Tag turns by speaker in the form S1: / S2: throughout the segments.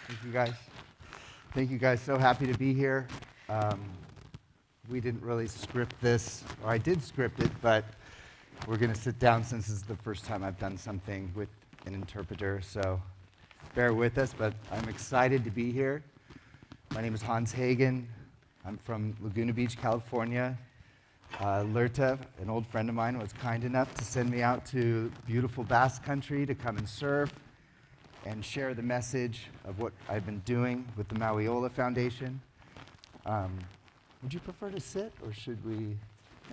S1: Thank you, guys. Thank you, guys. So happy to be here. We didn't really script this, or I did script it, but we're going to sit down since this is the first time I've done something with an interpreter, so bear with us, but I'm excited to be here. My name is Hans Hagen. I'm from Laguna Beach, California. Lerta, an old friend of mine, was kind enough to send me out to beautiful Basque Country to come and surf and share the message of what I've been doing with the Mauli Ola Foundation. Would you prefer to sit, or should we?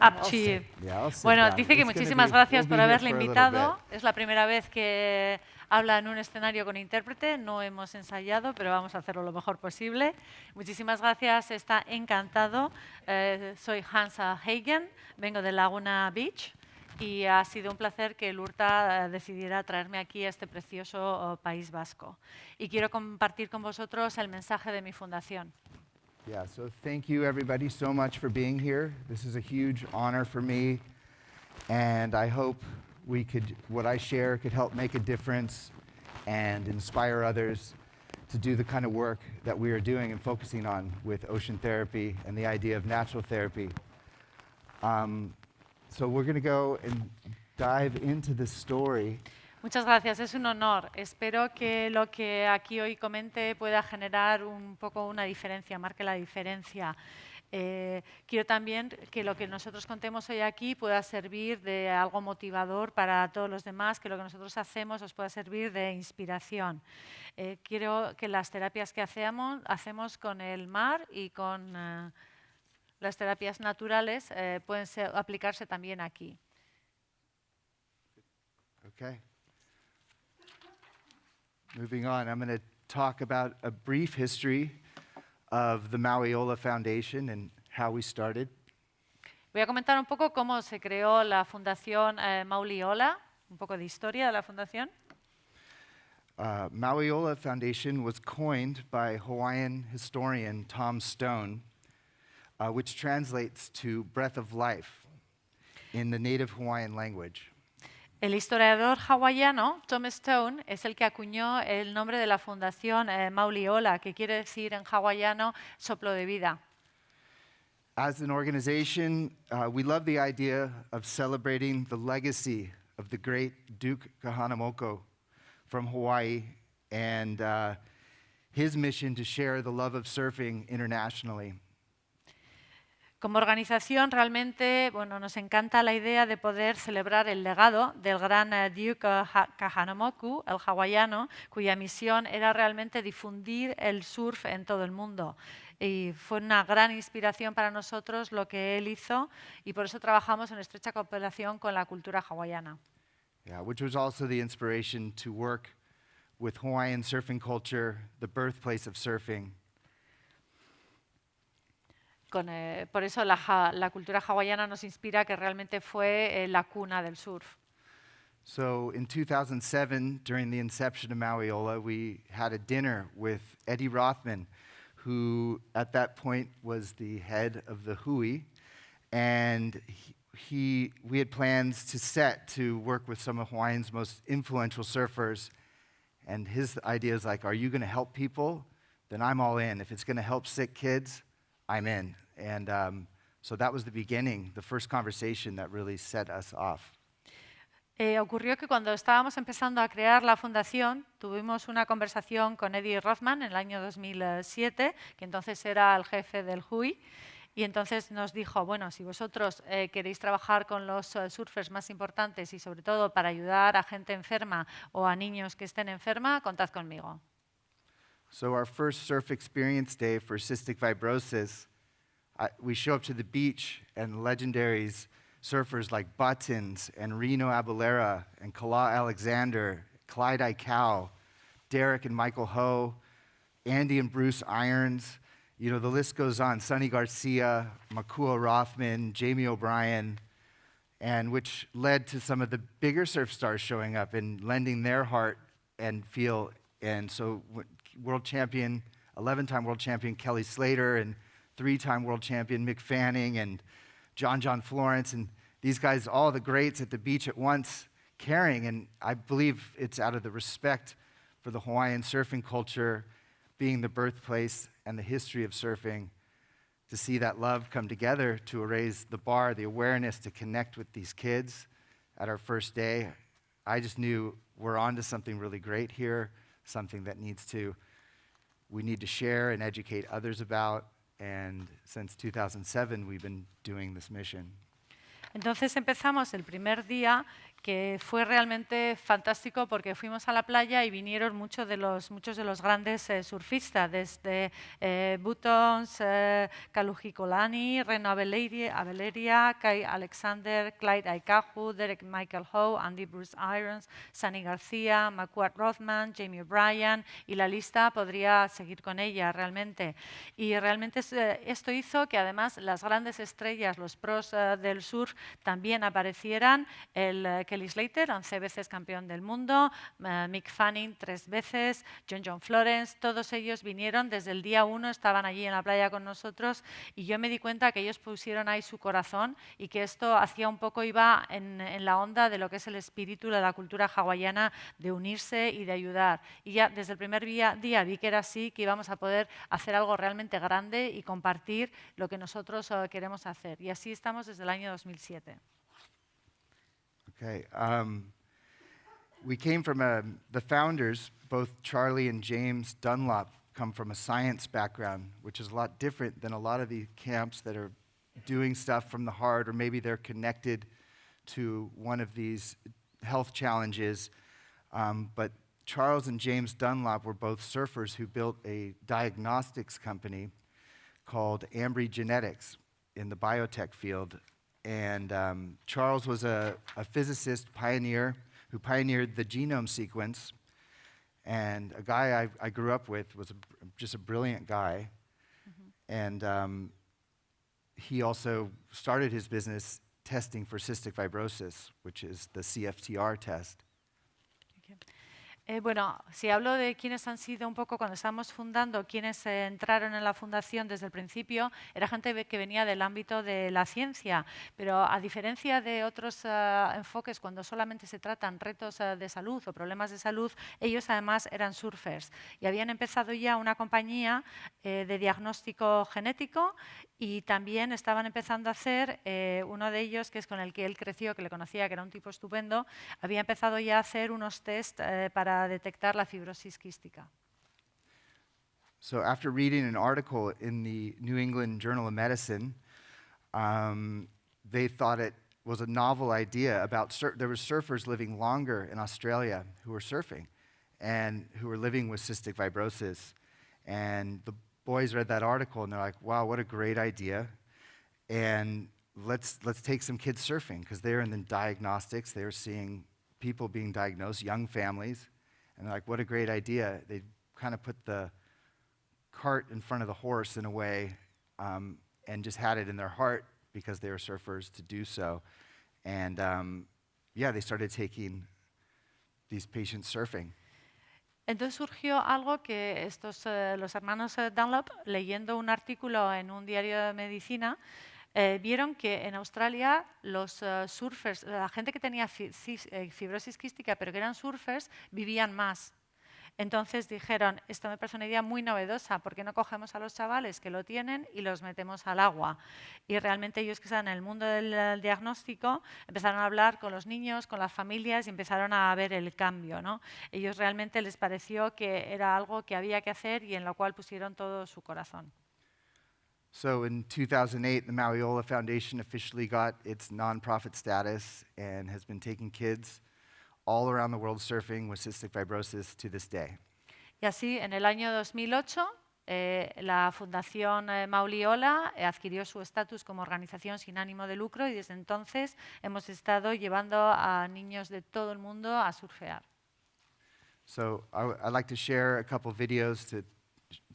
S2: Up to you.
S1: Yeah, I'll sit
S2: Bueno,
S1: down.
S2: dice que muchísimas gracias por haberle invitado. Es la primera vez que habla en un escenario con intérprete. No hemos ensayado, pero vamos a hacerlo lo mejor posible. Muchísimas gracias, está encantado. Soy Hans Hagen, vengo de Laguna Beach y ha sido un placer que Lurta decidiera traerme aquí a este precioso País Vasco. Y quiero compartir con vosotros el mensaje de mi fundación.
S1: Yeah, so thank you everybody so much for being here. This is a huge honor for me, and I hope what I share could help make a difference and inspire others to do the kind of work that we are doing and focusing on with ocean therapy and the idea of natural therapy. So we're going to go and dive into the story.
S2: Muchas gracias, es un honor. Espero que lo que aquí hoy comente pueda generar un poco una diferencia, marque la diferencia. Quiero también que lo que nosotros contemos hoy aquí pueda servir de algo motivador para todos los demás, que lo que nosotros hacemos os pueda servir de inspiración. Quiero que las terapias que hacemos con el mar y con las terapias naturales pueden aplicarse también aquí.
S1: Okay. Moving on, I'm going to talk about a brief history of the Mauli Ola Foundation and how we started.
S2: Voy a comentar un poco cómo se creó la Fundación Mauli Ola, un poco de historia de la fundación.
S1: Mauli Ola Foundation was coined by Hawaiian historian Tom Stone, which translates to breath of life in the native Hawaiian language.
S2: El historiador hawaiano Tom Stone es el que acuñó el nombre de la fundación Mauli Ola, que quiere decir en hawaiano soplo de vida.
S1: As an organization, we love the idea of celebrating the legacy of the great Duke Kahanamoku from Hawaii and his mission to share the love of surfing internationally.
S2: Como organización, realmente nos encanta la idea de poder celebrar el legado del gran Duke Kahanamoku, el hawaiano, cuya misión era realmente difundir el surf en todo el mundo. Y fue una gran inspiración para nosotros lo que él hizo, y por eso trabajamos en estrecha cooperación con la cultura hawaiana.
S1: Yeah, which was also the inspiration to work with Hawaiian surfing culture, the birthplace of surfing.
S2: Por eso la cultura hawaiana nos inspira, que realmente fue la cuna del surf.
S1: So in 2007, during the inception of Mauli Ola, we had a dinner with Eddie Rothman, who at that point was the head of the Hui, and we had plans to work with some of Hawaii's most influential surfers, and his idea is like, are you going to help people? Then I'm all in. If it's going to help sick kids, I'm in. And so that was the beginning, the first conversation that really set us off.
S2: Ocurrió que cuando estábamos empezando a crear la fundación, tuvimos una conversación con Eddie Rothman en el año 2007, que entonces era el jefe del Hui, y entonces nos dijo, bueno, si vosotros queréis trabajar con los surfers más importantes y sobre todo para ayudar a gente enferma o a niños que estén enferma, contad conmigo.
S1: So our first surf experience day for cystic fibrosis, we show up to the beach and legendaries, surfers like Buttons and Reno Abalera and Kala Alexander, Clyde Aikau, Derek and Michael Ho, Andy and Bruce Irons, you know, the list goes on, Sonny Garcia, Makua Rothman, Jamie O'Brien, and which led to some of the bigger surf stars showing up and lending their heart and feel. And so world champion, 11-time world champion Kelly Slater, and 3-time world champion Mick Fanning, and John Florence, and these guys, all the greats at the beach at once, caring. And I believe it's out of the respect for the Hawaiian surfing culture being the birthplace and the history of surfing, to see that love come together to raise the bar, the awareness to connect with these kids at our first day, I just knew we're onto something really great here, something that we need to share and educate others about. And since 2007, we've been doing this mission.
S2: Entonces empezamos el primer día, que fue realmente fantástico porque fuimos a la playa y vinieron muchos de los grandes surfistas, desde Buttons, Kaluhikolani, Reno Abeleria, Kai Alexander, Clyde Aikahu, Derek Michael Howe, Andy Bruce Irons, Sunny García, McQuart Rothman, Jamie O'Brien, y la lista podría seguir con ella realmente. Y realmente esto hizo que además las grandes estrellas, los pros del surf, también aparecieran. Kelly Slater, 11 veces campeón del mundo, Mick Fanning 3 veces, John Florence, todos ellos vinieron desde el día 1, estaban allí en la playa con nosotros, y yo me di cuenta que ellos pusieron ahí su corazón y que esto hacía un poco, iba en la onda de lo que es el espíritu de la cultura hawaiana, de unirse y de ayudar. Y ya desde el primer día vi que era así, que íbamos a poder hacer algo realmente grande y compartir lo que nosotros queremos hacer. Y así estamos desde el año 2007.
S1: Okay. We came from the founders, both Charlie and James Dunlop, come from a science background, which is a lot different than a lot of the camps that are doing stuff from the heart, or maybe they're connected to one of these health challenges. But Charles and James Dunlop were both surfers who built a diagnostics company called Ambry Genetics in the biotech field. And Charles was a physicist pioneer who pioneered the genome sequence. And a guy I grew up with was just a brilliant guy. Mm-hmm. And he also started his business testing for cystic fibrosis, which is the CFTR test.
S2: Bueno, si hablo de quienes han sido un poco cuando estábamos fundando, quienes entraron en la fundación desde el principio, era gente que venía del ámbito de la ciencia, pero a diferencia de otros enfoques cuando solamente se tratan retos de salud o problemas de salud, ellos además eran surfers y habían empezado ya una compañía de diagnóstico genético y también estaban empezando a hacer, uno de ellos, que es con el que él creció, que le conocía, que era un tipo estupendo, había empezado ya a hacer unos test para detectar la fibrosis quística.
S1: So after reading an article in the New England Journal of Medicine, they thought it was a novel idea about there were surfers living longer in Australia who were surfing and who were living with cystic fibrosis. And the boys read that article and they're like, wow, what a great idea. And let's take some kids surfing, because they're in the diagnostics. They were seeing people being diagnosed, young families. And they're like, what a great idea. They kind of put the cart in front of the horse in a way, and just had it in their heart because they were surfers to do so. And they started taking these patients surfing.
S2: Entonces surgió algo que los hermanos Dunlop, leyendo un artículo en un diario de medicina, vieron que en Australia los surfers, la gente que tenía fibrosis quística pero que eran surfers, vivían más. Entonces dijeron, esto me parece una idea muy novedosa, ¿por qué no cogemos a los chavales que lo tienen y los metemos al agua? Y realmente ellos que están en el mundo del diagnóstico empezaron a hablar con los niños, con las familias y empezaron a ver el cambio, ¿no? Ellos realmente les pareció que era algo que había que hacer y en lo cual pusieron todo su corazón.
S1: So in 2008, the Mauli Ola Foundation officially got its nonprofit status and has been taking kids all around the world surfing with cystic fibrosis to this day.
S2: Y así, en el año 2008, la Fundación Mauli Ola adquirió su estatus como organización sin ánimo de lucro y desde entonces hemos estado llevando a niños de todo el mundo a surfear.
S1: So I'd like to share a couple videos to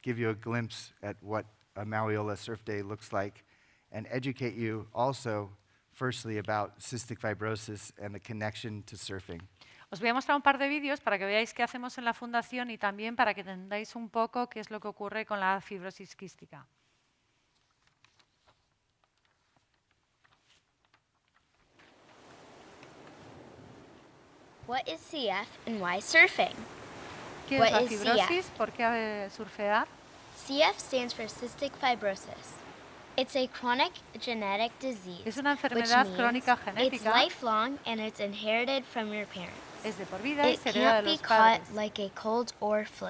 S1: give you a glimpse at what a Mauli Ola Surf Day looks like and educate you also, firstly, about cystic fibrosis and the connection to surfing.
S2: Os voy a mostrar un par de vídeos para que veáis qué hacemos en la fundación y también para que entendáis un poco qué es lo que ocurre con la fibrosis quística.
S3: What is CF and why surfing?
S2: ¿Qué es
S3: What
S2: la
S3: is
S2: fibrosis?
S3: CF?
S2: ¿Por qué surfear?
S3: CF stands for cystic fibrosis. It's a chronic genetic disease,
S2: Es una
S3: which
S2: enfermedad
S3: means
S2: crónica
S3: it's
S2: genética,
S3: lifelong and it's inherited from your parents.
S2: es de por vida y
S3: It
S2: se hereda de
S3: can't be
S2: los
S3: caught
S2: padres.
S3: like a cold or flu.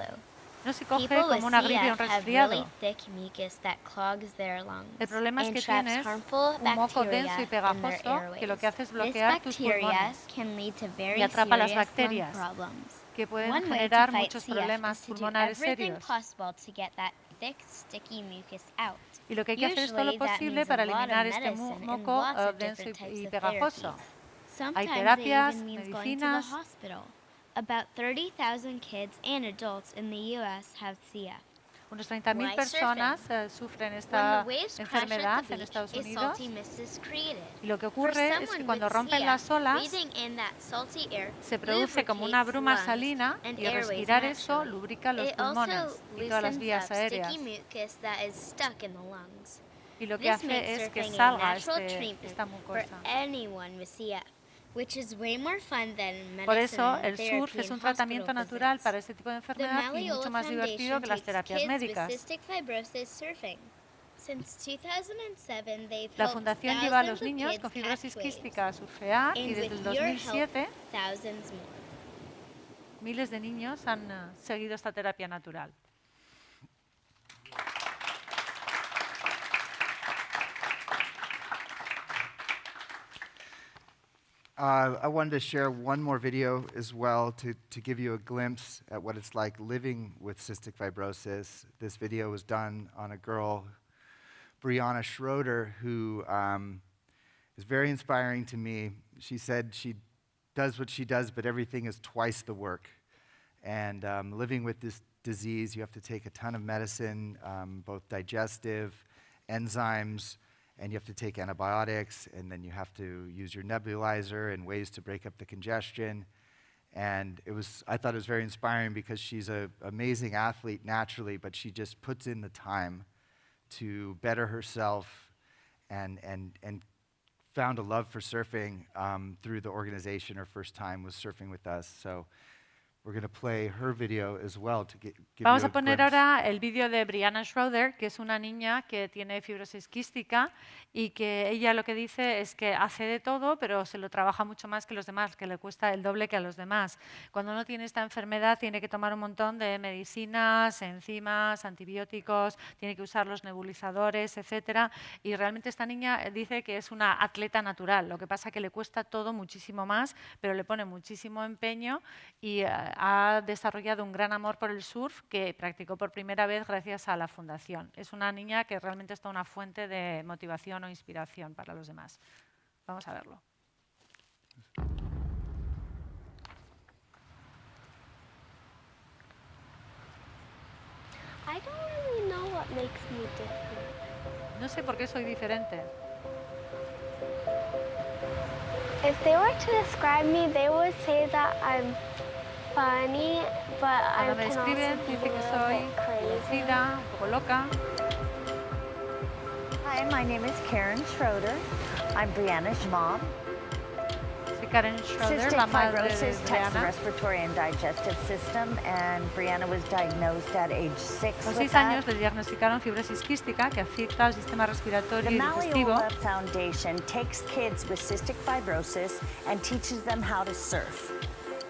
S2: No se coge
S3: People with
S2: como una gripe o un
S3: CF have really
S2: resfriado.
S3: thick mucus that clogs their lungs
S2: El problema es
S3: and
S2: que
S3: traps
S2: tienes
S3: harmful
S2: un moco
S3: bacteria
S2: denso y
S3: in their
S2: pegajoso que lo que
S3: airways.
S2: hace es
S3: This
S2: bloquear tus
S3: bacteria
S2: pulmones
S3: can lead to
S2: y
S3: very
S2: atrapa las
S3: serious lung
S2: bacterias
S3: problems.
S2: que pueden
S3: One way to
S2: generar
S3: fight
S2: muchos
S3: CF
S2: problemas
S3: is to do
S2: pulmonares
S3: everything
S2: serios.
S3: possible to get that thick, sticky mucus out.
S2: Y lo que hay que hacer es todo lo
S3: Usually that
S2: posible
S3: means a
S2: para
S3: lot of
S2: eliminar este
S3: medicine and
S2: moco
S3: lots of
S2: denso
S3: different types
S2: y
S3: of
S2: pegajoso.
S3: therapies.
S2: Hay
S3: Sometimes it
S2: terapias,
S3: even means going to the
S2: medicinas.
S3: hospital. About 30,000 kids and adults in the U.S. have CF.
S2: Unos 30.000
S3: Why
S2: personas sufren
S3: When
S2: esta
S3: the waves crash
S2: enfermedad
S3: at the
S2: en
S3: beach,
S2: Estados
S3: a
S2: Unidos.
S3: salty mist is created.
S2: Y lo que
S3: For
S2: ocurre es que
S3: someone
S2: cuando
S3: with
S2: rompen
S3: CF,
S2: las olas,
S3: breathing in that salty air
S2: se produce como una
S3: lubricates
S2: bruma
S3: lungs
S2: salina
S3: and
S2: y
S3: airways
S2: respirar eso
S3: naturally.
S2: lubrica los
S3: It also
S2: pulmones y todas las
S3: loosens
S2: vías
S3: up
S2: aéreas.
S3: sticky mucus that is stuck in the lungs.
S2: Y lo que
S3: This
S2: hace
S3: makes
S2: es que
S3: surfing a
S2: salga
S3: natural
S2: esta
S3: treatment for
S2: mucosa.
S3: anyone with CF, which is way more fun than
S2: Por
S3: medicine
S2: eso
S3: and
S2: el surf
S3: therapy
S2: es un
S3: and
S2: tratamiento
S3: hospital
S2: natural
S3: visits.
S2: para este tipo de
S3: The
S2: enfermedad y
S3: Mauli
S2: mucho
S3: Ola
S2: más divertido
S3: Foundation
S2: que las
S3: takes
S2: terapias
S3: kids with
S2: médicas.
S3: cystic fibrosis surfing. Since 2007, they've
S2: La
S3: helped
S2: fundación lleva a los
S3: thousands of
S2: niños
S3: kids
S2: con fibrosis
S3: catch waves.
S2: quística a surfear y
S3: And
S2: desde el
S3: with your help,
S2: 2007
S3: thousands more.
S2: miles de niños han seguido esta terapia natural.
S1: I wanted to share one more video as well to give you a glimpse at what it's like living with cystic fibrosis. This video was done on a girl, Brianna Schroeder, who is very inspiring to me. She said she does what she does, but everything is twice the work. And living with this disease, you have to take a ton of medicine, both digestive, enzymes, and you have to take antibiotics, and then you have to use your nebulizer and ways to break up the congestion. And I thought it was very inspiring because she's an amazing athlete naturally, but she just puts in the time to better herself and found a love for surfing through the organization. Her first time was surfing with us. So we're going to play her video as well to give
S2: Vamos
S1: you
S2: a poner
S1: glimpse.
S2: ahora el vídeo de Brianna Schroeder, que es una niña que tiene fibrosis quística y que ella lo que dice es que hace de todo, pero se lo trabaja mucho más que los demás, que le cuesta el doble que a los demás. Cuando uno tiene esta enfermedad tiene que tomar un montón de medicinas, enzimas, antibióticos, tiene que usar los nebulizadores, etcétera. Y realmente esta niña dice que es una atleta natural. Lo que pasa es que le cuesta todo muchísimo más, pero le pone muchísimo empeño y ha desarrollado un gran amor por el surf que practicó por primera vez gracias a la fundación. Es una niña que realmente es toda una fuente de motivación o inspiración para los demás. Vamos a verlo.
S4: I don't really know what makes me different.
S2: No sé por qué soy diferente.
S4: If they were to describe me, they would say that I'm funny, but I
S2: Cuando me
S4: can also
S2: describen
S4: be
S2: dicen que
S4: a
S2: soy
S4: little bit crazy.
S2: divertida, un poco loca.
S5: Hi, my name is Karen Schroeder. I'm Brianna's mom.
S2: Soy Karen Schroeder,
S5: Cystic
S2: la madre de
S5: fibrosis attacks the
S2: Brianna.
S5: respiratory and digestive system, and Brianna was diagnosed at age 6
S2: Con
S5: with
S2: 6 años
S5: that.
S2: le diagnosticaron fibrosis quística que afecta al sistema respiratorio
S5: The
S2: y
S5: Mauli
S2: digestivo.
S5: Ola Foundation takes kids with cystic fibrosis and teaches them how to surf.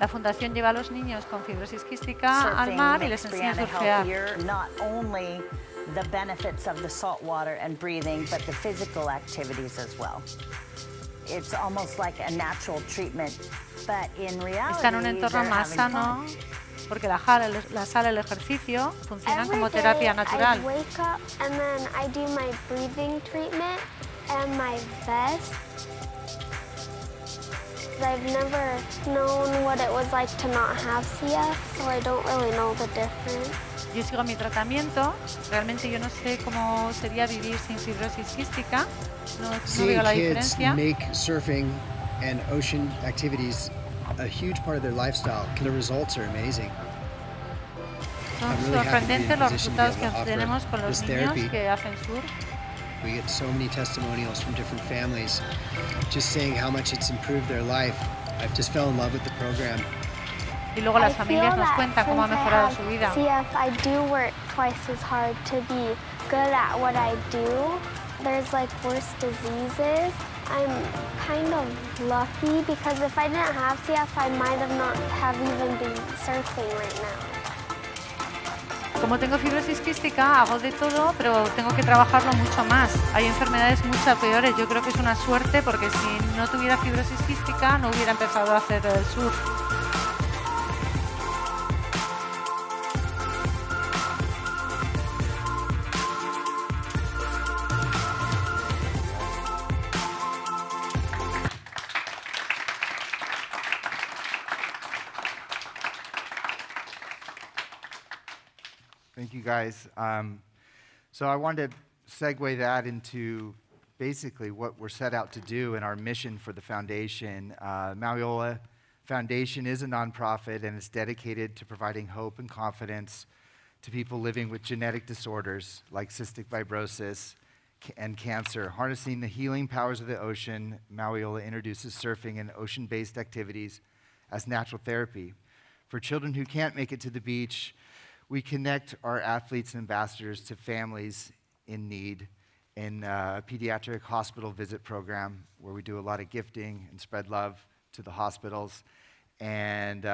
S2: La fundación lleva a los niños con fibrosis quística al
S5: Surfing
S2: mar y
S5: makes
S2: les enseña a
S5: Brianna
S2: surfear.
S5: healthier, not only the benefits of the salt water and breathing, but the physical activities as well. It's almost like a natural treatment, but in reality,
S2: Está en un entorno
S5: they're
S2: más
S5: having
S2: sano
S5: fun.
S2: porque la sala, el ejercicio funcionan
S4: Every
S2: como
S4: day
S2: terapia natural.
S4: I wake up and then I do my breathing treatment and my vest. I've never known what it was like to not have CF, so I don't really know the difference.
S2: Yo sigo mi tratamiento, realmente yo no sé cómo sería vivir sin fibrosis quística, no
S6: Seeing
S2: veo la
S6: kids
S2: diferencia.
S6: make surfing and ocean activities a huge part of their lifestyle, the results are amazing.
S2: Son
S6: I'm really happy to be in
S2: sorprendentes
S6: a
S2: los
S6: position to be
S2: resultados
S6: able
S2: que
S6: to offer
S2: tenemos con los
S6: this
S2: niños
S6: therapy.
S2: que hacen surf.
S6: We get so many testimonials from different families just saying how much it's improved their life. I just fell in love with the program.
S2: Y y luego las familias nos cuentan cómo ha mejorado su vida.
S4: CF, I do work twice as hard to be good at what I do. There's like worse diseases. I'm kind of lucky because if I didn't have CF, I might have not have even been surfing right now.
S2: Como tengo fibrosis quística, hago de todo, pero tengo que trabajarlo mucho más. Hay enfermedades mucho peores. Yo creo que es una suerte porque si no tuviera fibrosis quística no hubiera empezado a hacer el surf.
S1: Thank you, guys. So I wanted to segue that into basically what we're set out to do in our mission for the foundation. Mauli Ola Foundation is a nonprofit and it's dedicated to providing hope and confidence to people living with genetic disorders like cystic fibrosis and cancer. Harnessing the healing powers of the ocean, Mauli Ola introduces surfing and ocean-based activities as natural therapy. For children who can't make it to the beach, we connect our athletes and ambassadors to families in need in a pediatric hospital visit program where we do a lot of gifting and spread love to the hospitals. And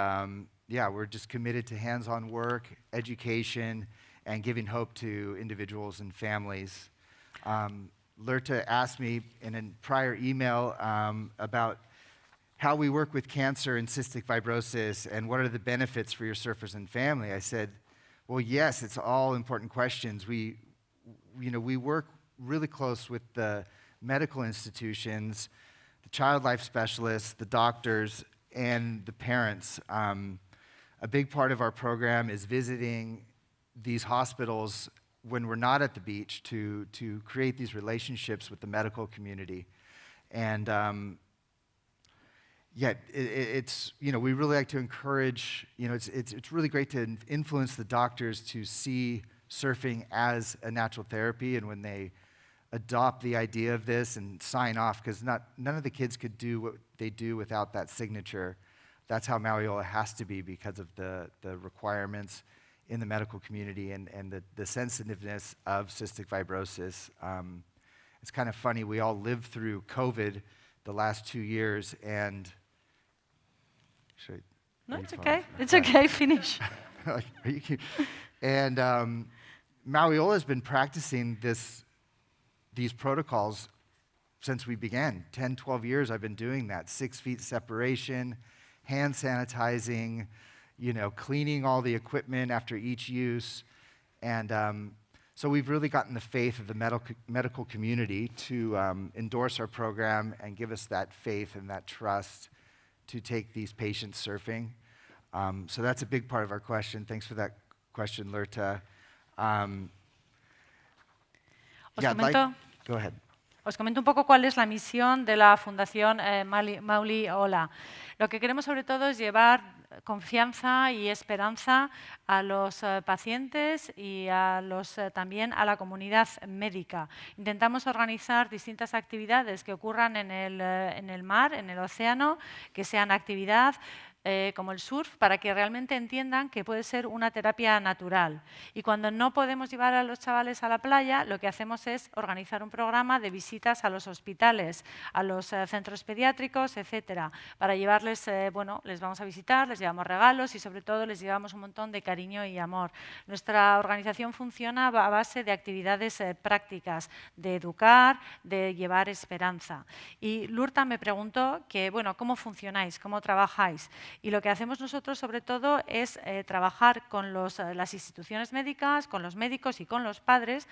S1: yeah, we're just committed to hands-on work, education, and giving hope to individuals and families. Lerta asked me in a prior email about how we work with cancer and cystic fibrosis and what are the benefits for your surfers and family. I said, well, yes, it's all important questions. We work really close with the medical institutions, the child life specialists, the doctors, and the parents. A big part of our program is visiting these hospitals when we're not at the beach to create these relationships with the medical community. And yeah, it's, we really like to encourage, it's really great to influence the doctors to see surfing as a natural therapy, and when they adopt the idea of this and sign off, because none of the kids could do what they do without that signature. That's how Mauli Ola has to be because of the requirements in the medical community and the sensitiveness of cystic fibrosis. It's kind of funny, we all lived through COVID the last 2 years, and
S2: no, it's okay. It's okay. Finish.
S1: And Mauli Ola has been practicing these protocols since we began. 10, 12 years I've been doing that. 6 feet separation, hand sanitizing, cleaning all the equipment after each use. And so we've really gotten the faith of the medical community to endorse our program and give us that faith and that trust to take these patients surfing. So that's a big part of our question. Thanks for that question, Lerta. Go ahead.
S2: Os comento un poco cuál es la misión de la Fundación Mauli Ola. Lo que queremos sobre todo es llevar confianza y esperanza a los pacientes y también a la comunidad médica. Intentamos organizar distintas actividades que ocurran en el mar, en el océano, que sean actividad como el surf, para que realmente entiendan que puede ser una terapia natural. Y cuando no podemos llevar a los chavales a la playa, lo que hacemos es organizar un programa de visitas a los hospitales, a los centros pediátricos, etcétera, para llevarles, les vamos a visitar, les llevamos regalos y sobre todo les llevamos un montón de cariño y amor. Nuestra organización funciona a base de actividades prácticas, de educar, de llevar esperanza. Y Lurta me preguntó ¿cómo funcionáis? ¿Cómo trabajáis? Y lo que hacemos nosotros, sobre todo, es trabajar con las instituciones médicas, con los médicos y con los padres,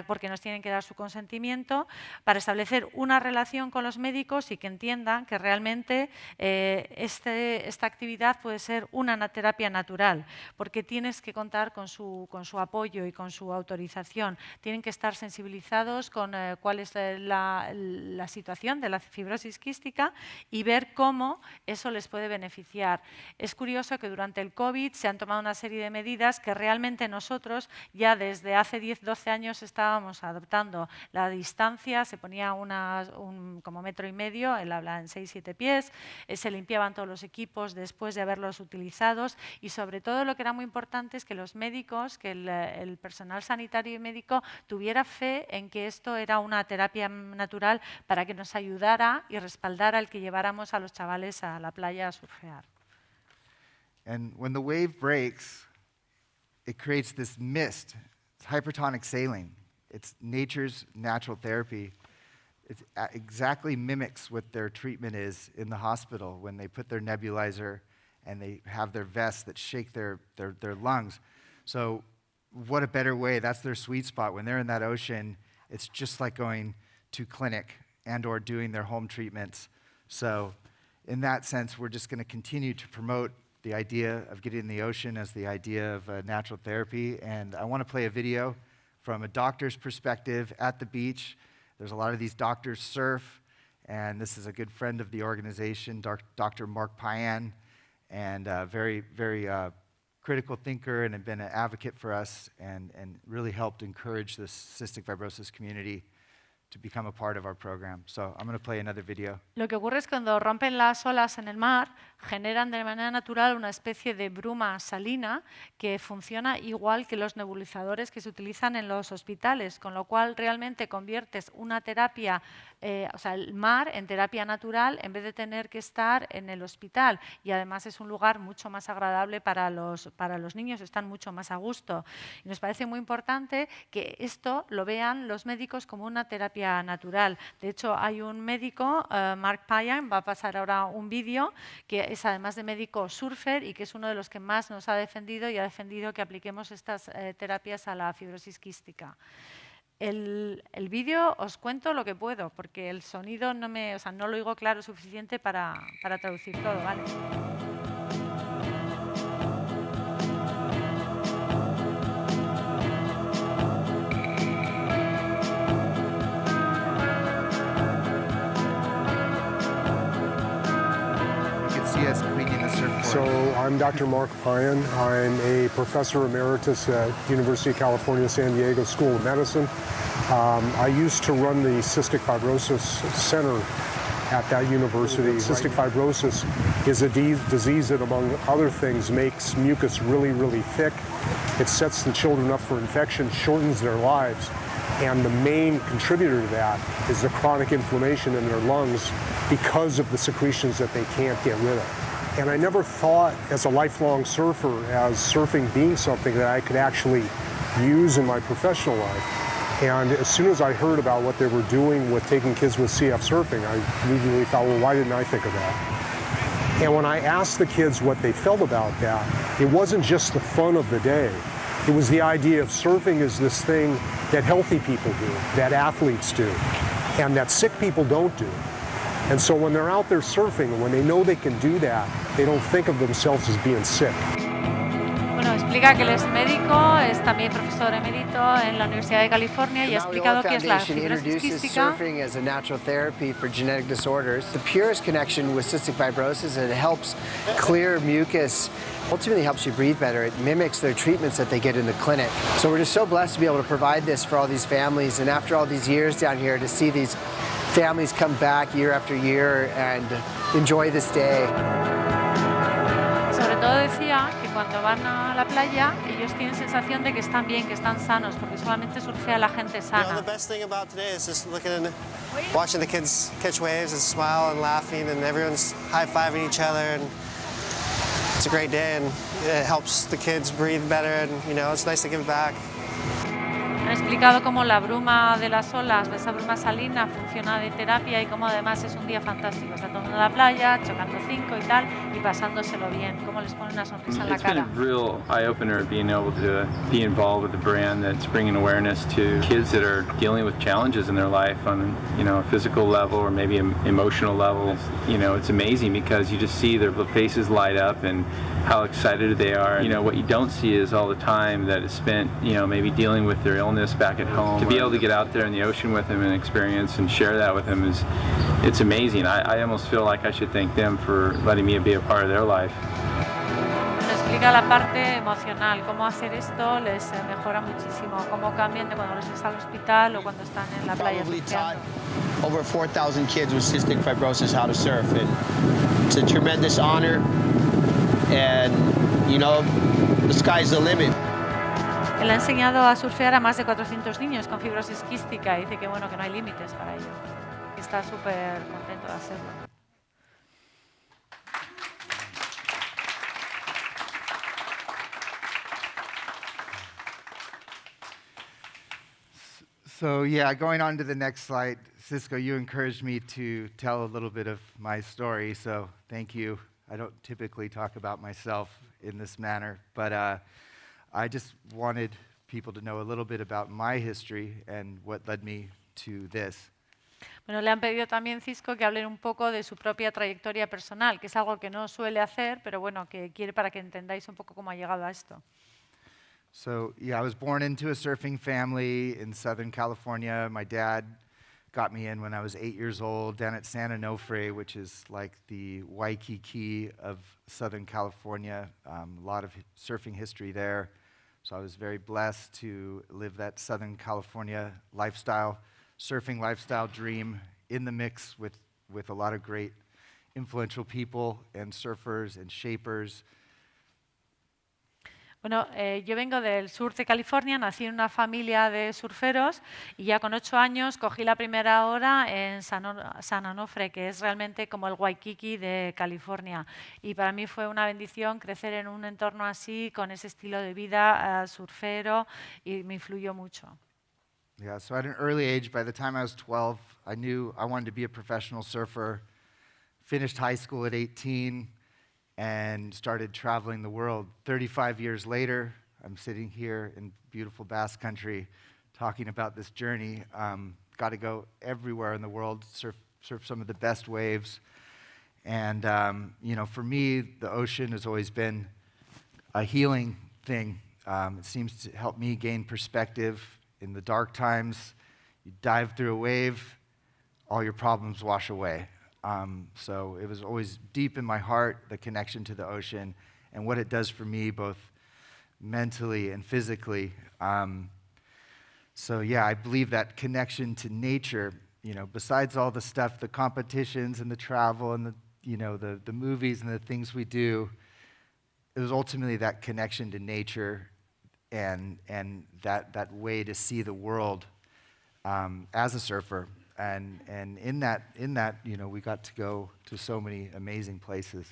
S2: porque nos tienen que dar su consentimiento, para establecer una relación con los médicos y que entiendan que realmente esta actividad puede ser una terapia natural, porque tienes que contar con su apoyo y con su autorización. Tienen que estar sensibilizados con cuál es la situación de la fibrosis quística y ver cómo eso les puede beneficiar surfear. Es curioso que durante el COVID se han tomado una serie de medidas que realmente nosotros ya desde hace 10-12 años estábamos adoptando. La distancia se ponía como 1,5 metros, él habla en 6-7 pies, se limpiaban todos los equipos después de haberlos utilizados y sobre todo lo que era muy importante es que los médicos, que el personal sanitario y médico tuviera fe en que esto era una terapia natural para que nos ayudara y respaldara el que lleváramos a los chavales a la playa a surfear.
S1: And when the wave breaks, it creates this mist. It's hypertonic sailing. It's nature's natural therapy. It exactly mimics what their treatment is in the hospital when they put their nebulizer and they have their vests that shake their lungs. So what a better way. That's their sweet spot. When they're in that ocean, it's just like going to clinic and or doing their home treatments. So in that sense, we're just going to continue to promote the idea of getting in the ocean as the idea of natural therapy. And I want to play a video from a doctor's perspective at the beach. There's a lot of these doctors surf, and this is a good friend of the organization, Dr. Mark Payan, and very, very critical thinker and had been an advocate for us and really helped encourage the cystic fibrosis community to become a part of our program. So I'm going to play another video.
S2: Lo que ocurre es que cuando rompen las olas en el mar, generan de manera natural una especie de bruma salina que funciona igual que los nebulizadores que se utilizan en los hospitales, con lo cual realmente conviertes una terapia, o sea, el mar en terapia natural en vez de tener que estar en el hospital. Y además es un lugar mucho más agradable para los niños, están mucho más a gusto. Y nos parece muy importante que esto lo vean los médicos como una terapia natural. De hecho, hay un médico, Mark Payan, va a pasar ahora un vídeo, que es además de médico surfer y que es uno de los que más nos ha defendido y ha defendido que apliquemos estas terapias a la fibrosis quística. El vídeo os cuento lo que puedo, porque el sonido no lo oigo claro suficiente para traducir todo, ¿vale?
S7: So I'm Dr. Mark Payan. I'm a professor emeritus at University of California, San Diego School of Medicine. I used to run the Cystic Fibrosis Center at that university. Cystic fibrosis is a disease that, among other things, makes mucus really, really thick. It sets the children up for infection, shortens their lives. And the main contributor to that is the chronic inflammation in their lungs because of the secretions that they can't get rid of. And I never thought, as a lifelong surfer, as surfing being something that I could actually use in my professional life. And as soon as I heard about what they were doing with taking kids with CF surfing, I immediately thought, well, why didn't I think of that? And when I asked the kids what they felt about that, it wasn't just the fun of the day. It was the idea of surfing as this thing that healthy people do, that athletes do, and that sick people don't do. And so when they're out there surfing, when they know they can do that, they don't think of themselves as being sick.
S2: Bueno, explica que él es médico, es también profesor emérito en la Universidad de California y ha explicado qué es la fibrosis quística.
S6: Surfing as a natural therapy for genetic disorders. The purest connection with cystic fibrosis, and it helps clear mucus. Ultimately helps you breathe better. It mimics their treatments that they get in the clinic. So we're just so blessed to be able to provide this for all these families, and after all these years down here, to see these families come back year after year and enjoy this day.
S2: Sobre todo decía que cuando van a la playa ellos tienen sensación de que están bien, que están sanos, porque solamente surfea la gente sana.
S8: The best thing about today is just watching the kids catch waves and smile and laughing, and everyone's high-fiving each other, and it's a great day, and it helps the kids breathe better, and it's nice to give back.
S2: Han explicado cómo la bruma de las olas, de esa bruma salina, funciona de terapia y cómo además es un día fantástico. Está todo en la playa, chocando 5 y tal, y pasándoselo bien. Cómo les pone una sonrisa en la cara.
S9: It's been a real eye-opener being able to be involved with a brand that's bringing awareness to kids that are dealing with challenges in their life on a physical level or maybe an emotional level. It's amazing because you just see their faces light up and how excited they are. You know, what you don't see is all the time that is spent, you know, maybe dealing with their illness back at home. To be able to get out there in the ocean with them and experience and share that with them it's amazing. I almost feel like I should thank them for letting me be a part of their life.
S2: Nos explica la parte emocional, cómo hacer esto les mejora muchísimo, cómo cambian de cuando los ves al hospital o cuando están en la playa surfeando.
S10: Over 4,000 kids with cystic fibrosis how to surf, and it's a tremendous honor, and you know, the sky's the limit.
S2: Él ha enseñado a surfear a más de 400 niños con fibrosis quística y dice que bueno, que no hay límites para ello. Está súper contento de hacerlo.
S1: So yeah, going on to the next slide, Cisco, you encouraged me to tell a little bit of my story, so thank you. I don't typically talk about myself in this manner, but I just wanted people to know a little bit about my history and what led me to this.
S2: Bueno, le han pedido también, Cisco, que hable un poco de su propia trayectoria personal, que es algo que no suele hacer, pero bueno, que quiere para que entendáis un poco cómo ha llegado a esto.
S1: So yeah, I was born into a surfing family in Southern California. My dad got me in when I was 8 years old down at San Onofre, which is like the Waikiki of Southern California. A lot of surfing history there. So I was very blessed to live that Southern California lifestyle, surfing lifestyle dream in the mix with a lot of great influential people and surfers and shapers.
S2: Bueno, yo vengo del sur de California, nací en una familia de surferos y ya con 8 años cogí la primera hora en San Onofre, que es realmente como el Waikiki de California. Y para mí fue una bendición crecer en un entorno así, con ese estilo de vida surfero, y me influyó mucho.
S1: Yeah, so at an early age, by the time I was 12, I knew I wanted to be a professional surfer. Finished high school at 18. And started traveling the world. 35 years later, I'm sitting here in beautiful Basque Country talking about this journey. Got to go everywhere in the world, surf some of the best waves. And, you know, for me, the ocean has always been a healing thing. It seems to help me gain perspective in the dark times. You dive through a wave, all your problems wash away. So it was always deep in my heart, the connection to the ocean and what it does for me, both mentally and physically. So yeah, I believe that connection to nature, you know, besides all the stuff, the competitions and the travel and the, you know, the movies and the things we do, it was ultimately that connection to nature and that way to see the world as a surfer. And in that, you know, we got to go to so many amazing places.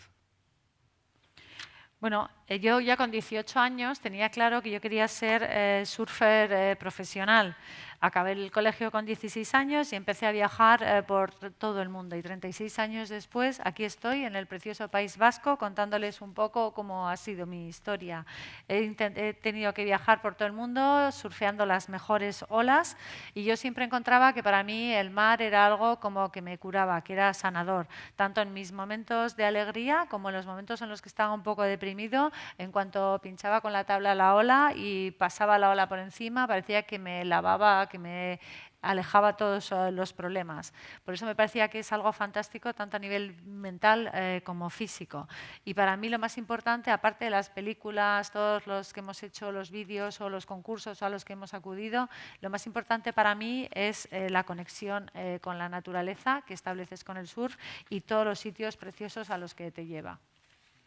S2: Bueno, yo ya con 18 años tenía claro que yo quería ser surfer profesional. Acabé el colegio con 16 años y empecé a viajar por todo el mundo. Y 36 años después, aquí estoy en el precioso País Vasco contándoles un poco cómo ha sido mi historia. He tenido que viajar por todo el mundo surfeando las mejores olas y yo siempre encontraba que para mí el mar era algo como que me curaba, que era sanador, tanto en mis momentos de alegría como en los momentos en los que estaba un poco deprimido. En cuanto pinchaba con la tabla la ola y pasaba la ola por encima, parecía que me lavaba, que me alejaba todos los problemas. Por eso me parecía que es algo fantástico, tanto a nivel mental como físico. Y para mí lo más importante, aparte de las películas, todos los que hemos hecho, los vídeos o los concursos a los que hemos acudido, lo más importante para mí es la conexión con la naturaleza que estableces con el surf y todos los sitios preciosos a los que te lleva.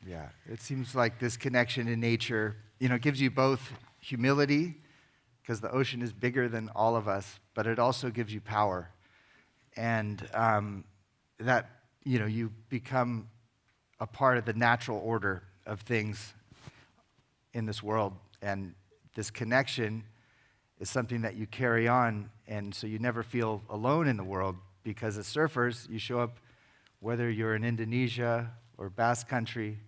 S1: Yeah, it seems like this connection to nature, you know, gives you both humility, because the ocean is bigger than all of us, but it also gives you power. And that, you know, you become a part of the natural order of things in this world. And this connection is something that you carry on, and so you never feel alone in the world, because as surfers, you show up whether you're in Indonesia or Basque Country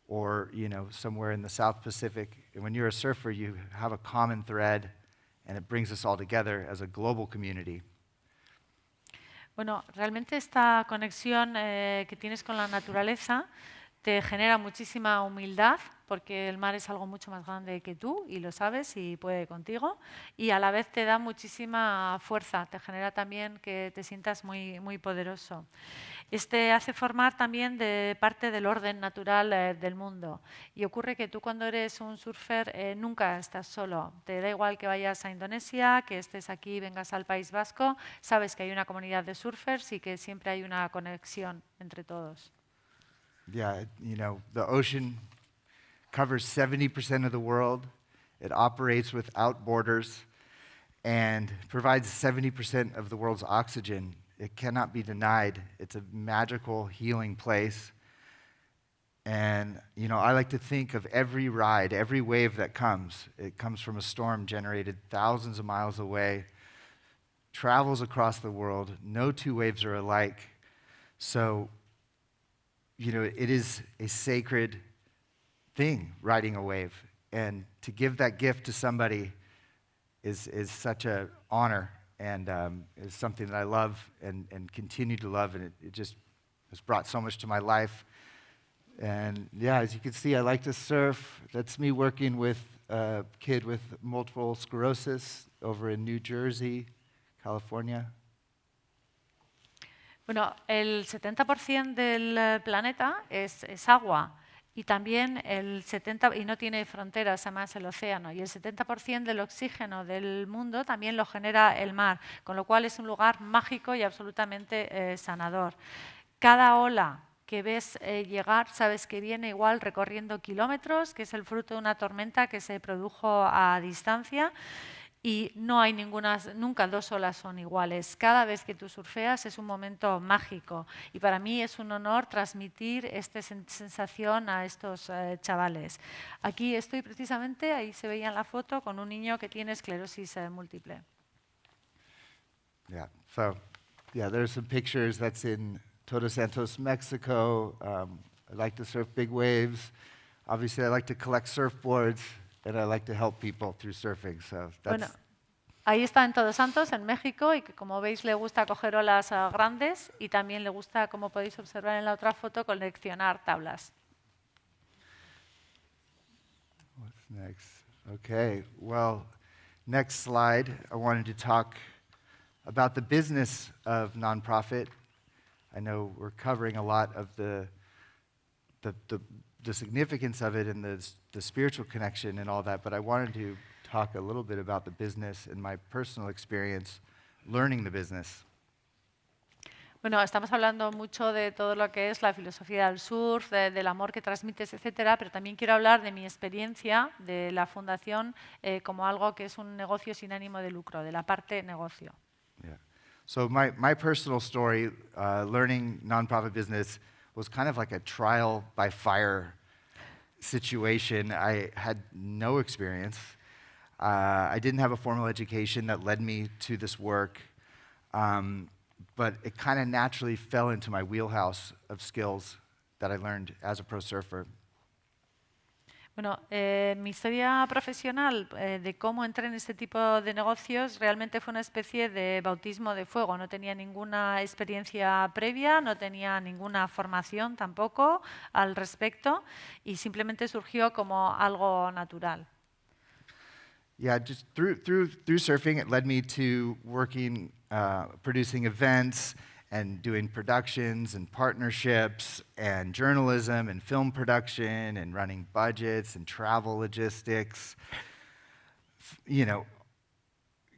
S1: or, you know, somewhere in the South Pacific. And when you're a surfer, you have a common thread, and it brings us all together as a global community.
S2: Bueno, realmente esta conexión que tienes con la naturaleza te genera muchísima humildad, porque el mar es algo mucho más grande que tú y lo sabes y puede contigo, y a la vez te da muchísima fuerza, te genera también que te sientas muy, muy poderoso. Este hace formar también de parte del orden natural del mundo. Y ocurre que tú cuando eres un surfer nunca estás solo. Te da igual que vayas a Indonesia, que estés aquí, vengas al País Vasco, sabes que hay una comunidad de surfers y que siempre hay una conexión entre todos.
S1: Yeah, you know, the ocean covers 70% of the world. It operates without borders and provides 70% of the world's oxygen. It cannot be denied. It's a magical, healing place. And, you know, I like to think of every ride, every wave that comes. It comes from a storm generated thousands of miles away, travels across the world. No two waves are alike. So, you know, it is a sacred thing, riding a wave. And to give that gift to somebody is such an honor. And it's something that I love and continue to love, and it just has brought so much to my life. And yeah, as you can see, I like to surf. That's me working with a kid with multiple sclerosis over in New Jersey, California.
S2: Bueno, el 70% del planeta es agua. Y también el 70%, y no tiene fronteras, además el océano, y el 70% del oxígeno del mundo también lo genera el mar, con lo cual es un lugar mágico y absolutamente sanador. Cada ola que ves llegar, sabes que viene igual recorriendo kilómetros, que es el fruto de una tormenta que se produjo a distancia. Y no hay nunca dos olas son iguales. Cada vez que tú surfeas es un momento mágico. Y para mí es un honor transmitir esta sensación a estos chavales. Aquí estoy precisamente, ahí se veía en la foto, con un niño que tiene esclerosis múltiple.
S1: Yeah, so, yeah, there's some pictures that's in Todos Santos, Mexico. I like to surf big waves. Obviously, I like to collect surfboards. And I like to help people through surfing, so that's...
S2: Bueno, ahí está en Todos Santos, en México, y que como veis le gusta coger olas grandes y también le gusta, como podéis observar en la otra foto, coleccionar tablas.
S1: What's next? Okay, well, next slide, I wanted to talk about the business of nonprofit. I know we're covering a lot of the significance of it and the spiritual connection and all that, but I wanted to talk a little bit about the business and my personal experience learning the business.
S2: Bueno, estamos hablando mucho de todo lo que es la filosofía del surf, del amor que transmites, etcétera, pero también quiero hablar de mi experiencia de la fundación como algo que es un negocio sin ánimo de lucro, de la parte negocio.
S1: Yeah. So my personal story, learning nonprofit business, was kind of like a trial by fire situation. I had no experience. I didn't have a formal education that led me to this work, but it kind of naturally fell into my wheelhouse of skills that I learned as a pro surfer.
S2: Bueno, mi historia profesional de cómo entré en este tipo de negocios realmente fue una especie de bautismo de fuego. No tenía ninguna experiencia previa, no tenía ninguna formación tampoco al respecto y simplemente surgió como algo natural.
S1: Yeah, just through surfing, it led me to working, producing events, and doing productions and partnerships and journalism and film production and running budgets and travel logistics, you know,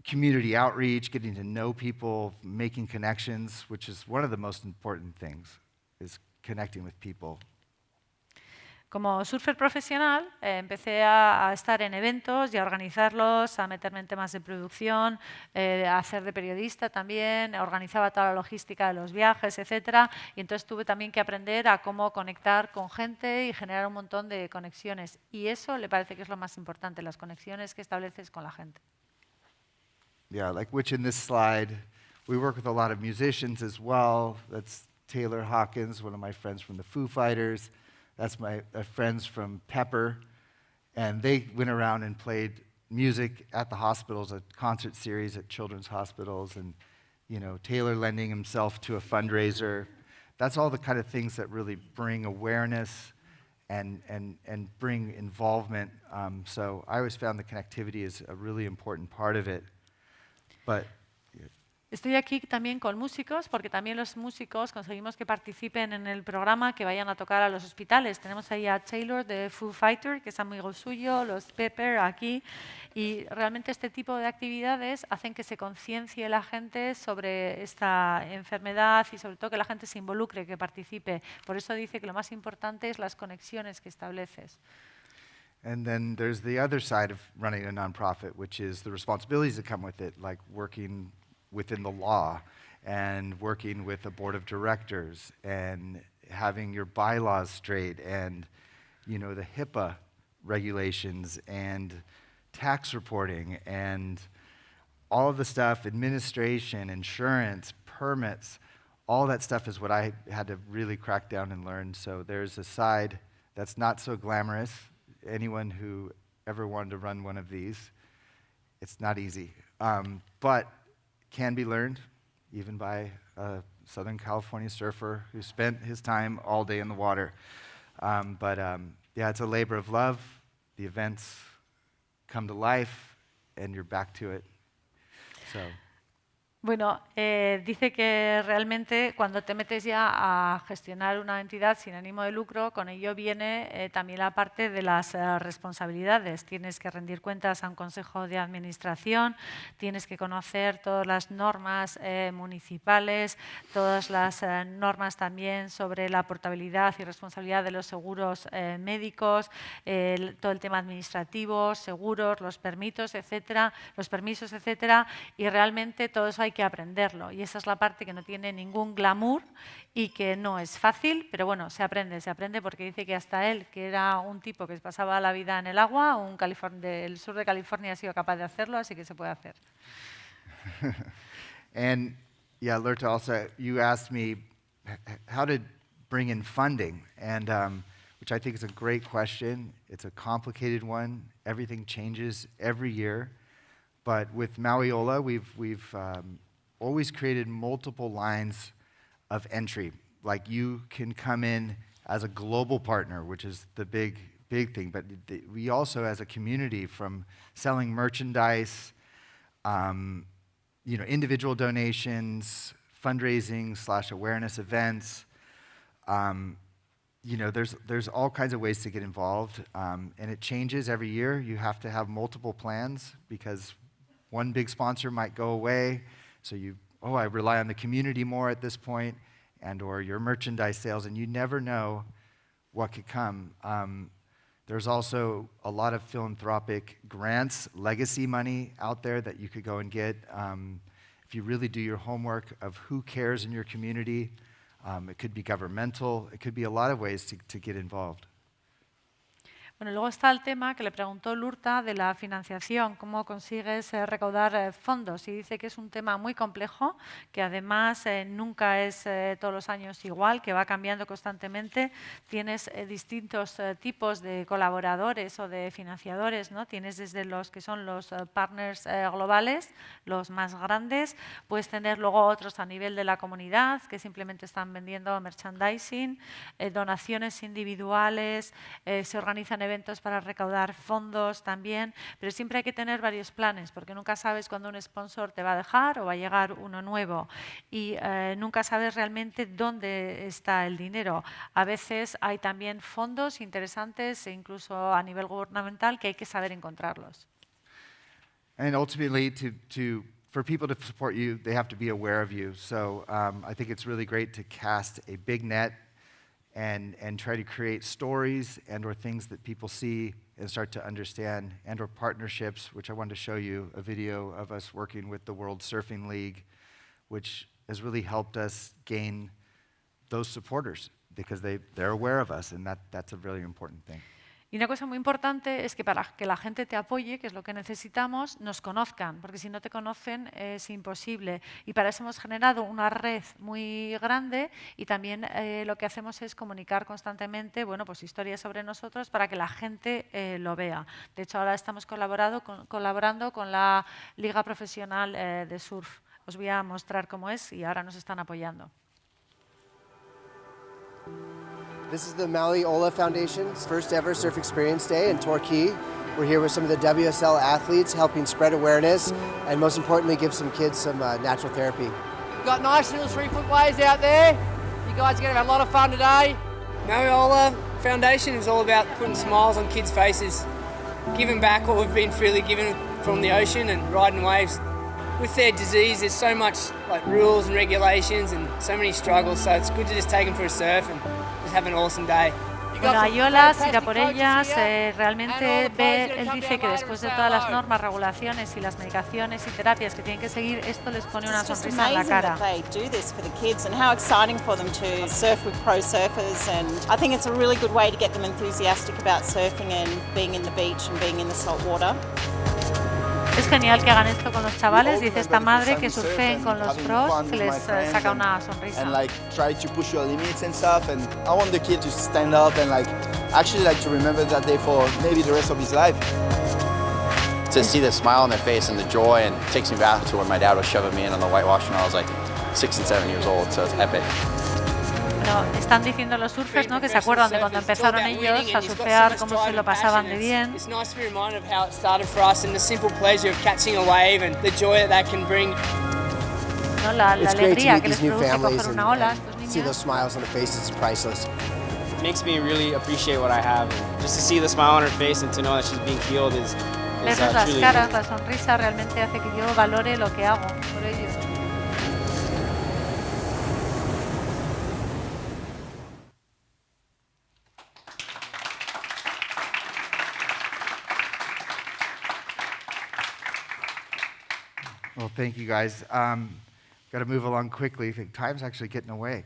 S1: community outreach, getting to know people, making connections, which is one of the most important things, is connecting with people.
S2: Como surfer profesional, empecé a estar en eventos y a organizarlos, a meterme en temas de producción, a hacer de periodista también, organizaba toda la logística de los viajes, etcétera. Y entonces tuve también que aprender a cómo conectar con gente y generar un montón de conexiones. Y eso le parece que es lo más importante, las conexiones que estableces con la gente.
S1: Yeah, like which in this slide, we work with a lot of musicians as well. That's Taylor Hawkins, one of my friends from the Foo Fighters. That's my friends from Pepper, and they went around and played music at the hospitals, a concert series at children's hospitals, and you know, Taylor lending himself to a fundraiser that's all the kind of things that really bring awareness and bring involvement. So I always found the connectivity is a really important part of it. But
S2: estoy aquí también con músicos, porque también los músicos conseguimos que participen en el programa, que vayan a tocar a los hospitales. Tenemos ahí a Taylor de Foo Fighter, que es amigo suyo, los Pepper aquí, y realmente este tipo de actividades hacen que se conciencie la gente sobre esta enfermedad y sobre todo que la gente se involucre, que participe. Por eso dice que lo más importante es las conexiones que estableces.
S1: And then there's the other side of running a nonprofit, which is the responsibilities that come with it, like working within the law and working with a board of directors and having your bylaws straight and, you know, the HIPAA regulations and tax reporting and all of the stuff, administration, insurance, permits, all that stuff is what I had to really crack down and learn. So there's a side that's not so glamorous. Anyone who ever wanted to run one of these, it's not easy. But can be learned, even by a Southern California surfer who spent his time all day in the water. Yeah, it's a labor of love. The events come to life, and you're back to it. So.
S2: Bueno, dice que realmente cuando te metes ya a gestionar una entidad sin ánimo de lucro, con ello viene también la parte de las responsabilidades. Tienes que rendir cuentas a un consejo de administración, tienes que conocer todas las normas municipales, todas las normas también sobre la portabilidad y responsabilidad de los seguros médicos, todo el tema administrativo, seguros, los permisos, etcétera, y realmente todo eso hay que aprenderlo, y esa es la parte que no tiene ningún glamour y que no es fácil, pero bueno, se aprende porque dice que hasta él, que era un tipo que pasaba la vida en el agua, un del sur de California ha sido capaz de hacerlo, así que se puede hacer.
S1: And yeah, Lerta, also, you asked me how to bring in funding, and which I think is a great question. It's a complicated one. Everything changes every year. But with Mauli Ola, we've always created multiple lines of entry. Like you can come in as a global partner, which is the big thing. But we also, as a community, from selling merchandise, you know, individual donations, fundraising / awareness events. You know, there's all kinds of ways to get involved, and it changes every year. You have to have multiple plans because one big sponsor might go away, so I rely on the community more at this point, or your merchandise sales, and you never know what could come. There's also a lot of philanthropic grants, legacy money out there that you could go and get. If you really do your homework of who cares in your community, it could be governmental, it could be a lot of ways to get involved.
S2: Bueno, luego está el tema que le preguntó Lurta de la financiación, cómo consigues recaudar fondos, y dice que es un tema muy complejo, que además nunca es todos los años igual, que va cambiando constantemente. Tienes distintos tipos de colaboradores o de financiadores, ¿no? Tienes desde los que son los partners globales, los más grandes, puedes tener luego otros a nivel de la comunidad que simplemente están vendiendo merchandising, donaciones individuales, se organizan eventos para recaudar fondos también, pero siempre hay que tener varios planes porque nunca sabes cuándo un sponsor te va a dejar o va a llegar uno nuevo y nunca sabes realmente dónde está el dinero. A veces hay también fondos interesantes e incluso a nivel gubernamental que hay que saber encontrarlos.
S1: And ultimately, for people to support you, they have to be aware of you. So I think it's really great to cast a big net and try to create stories or things that people see and start to understand, or partnerships, which I wanted to show you a video of us working with the World Surfing League, which has really helped us gain those supporters because they're aware of us, and that's a really important thing.
S2: Y una cosa muy importante es que para que la gente te apoye, que es lo que necesitamos, nos conozcan, porque si no te conocen es imposible. Y para eso hemos generado una red muy grande y también lo que hacemos es comunicar constantemente, bueno, pues historias sobre nosotros para que la gente lo vea. De hecho, ahora estamos colaborando con la Liga Profesional de Surf. Os voy a mostrar cómo es y ahora nos están apoyando.
S6: This is the Mauli Ola Foundation's first ever Surf Experience Day in Torquay. We're here with some of the WSL athletes helping spread awareness and most importantly give some kids some natural therapy.
S11: We've got nice little 3-foot waves out there. You guys are going to have a lot of fun today.
S12: Mauli Ola Foundation is all about putting smiles on kids' faces, giving back what we've been freely given from the ocean and riding waves. With their disease, there's so much like rules and regulations and so many struggles, so it's good to just take them for a surf and just have an awesome day.
S2: Bueno, hay olas, ir a por ellas, realmente él dice que después de todas las normas, regulaciones y las medicaciones y terapias que tienen que seguir, esto les pone una sonrisa en la cara.
S13: They do this for the kids and how exciting for them to surf with pro surfers, and I think it's a really good way to get them enthusiastic about surfing and being in the beach and being in the salt water.
S2: Es genial que hagan esto con los chavales, dice esta madre, que surfeen con los pros, que les saca una sonrisa.
S14: And like try to push your limits and stuff, and I want the kid to stand up and like actually like to remember that day for maybe the rest of his life.
S15: To see the smile on their face and the joy, and it takes me back to where my dad was shoving me in on the whitewash when I was like 6 and 7 years old, so it's epic.
S2: Bueno, están diciendo los surfers, ¿no?, que se acuerdan de cuando empezaron ellos a surfear, cómo se lo pasaban de bien.
S12: It's nice to be reminded of how it started for us and the simple pleasure of catching a wave and the joy that can bring.
S2: No, la alegría que les produce coger una ola.
S6: See those smiles on their faces is priceless.
S16: It makes me really appreciate what I have. Just to see the smile on her face and to know that she's being healed is
S2: verles las caras, la sonrisa realmente hace que yo valore lo que hago por ellos.
S1: Well, thank you guys. Got to move along quickly. I think time's actually getting away.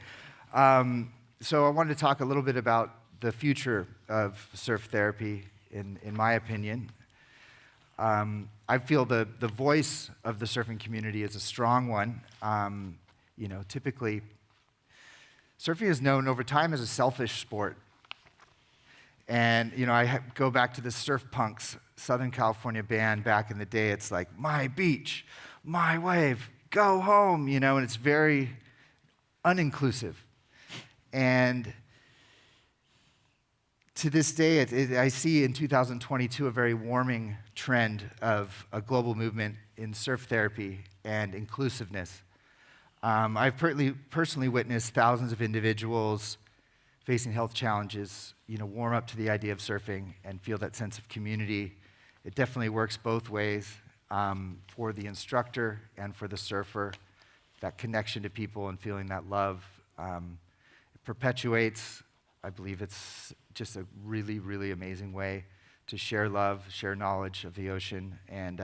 S1: So I wanted to talk a little bit about the future of surf therapy, in my opinion. I feel the voice of the surfing community is a strong one. You know, typically, surfing is known over time as a selfish sport. And, you know, I go back to the Surf Punks Southern California band back in the day. It's like, my beach, my wave, go home, you know, and it's very uninclusive. And to this day, I see in 2022 a very warming trend of a global movement in surf therapy and inclusiveness. I've personally witnessed thousands of individuals facing health challenges, you know, warm up to the idea of surfing and feel that sense of community. It definitely works both ways for the instructor and for the surfer, that connection to people and feeling that love. It perpetuates, I believe it's just a really, really amazing way to share love, share knowledge of the ocean. And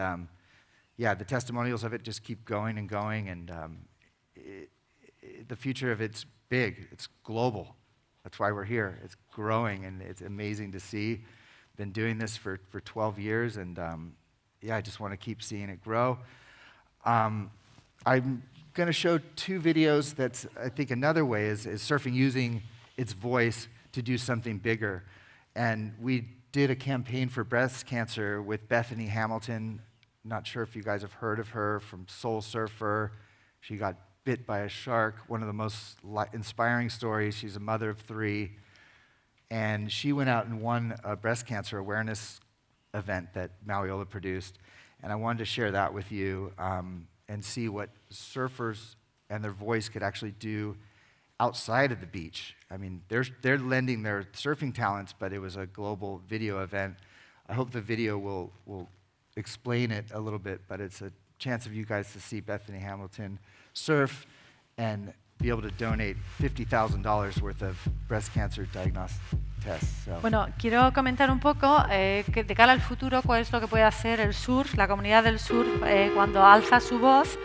S1: yeah, the testimonials of it just keep going and going. And the future of it's big, it's global. That's why we're here. It's growing, and it's amazing to see. Been doing this for 12 years, and yeah, I just want to keep seeing it grow. I'm going to show 2 videos that's, I think, another way is surfing using its voice to do something bigger. And we did a campaign for breast cancer with Bethany Hamilton. Not sure if you guys have heard of her, from Soul Surfer. She got bit by a shark, one of the most inspiring stories. She's a mother of 3. And she went out and won a breast cancer awareness event that Mauli Ola produced. And I wanted to share that with you and see what surfers and their voice could actually do outside of the beach. I mean, they're lending their surfing talents, but it was a global video event. I hope the video will explain it a little bit, but it's a chance of you guys to see Bethany Hamilton surf and be able to donate $50,000 worth of breast cancer diagnostic tests. So.
S2: Bueno, quiero comentar un poco que de cara al futuro cuál es lo que puede hacer el surf, la comunidad del surf, cuando alza su voz,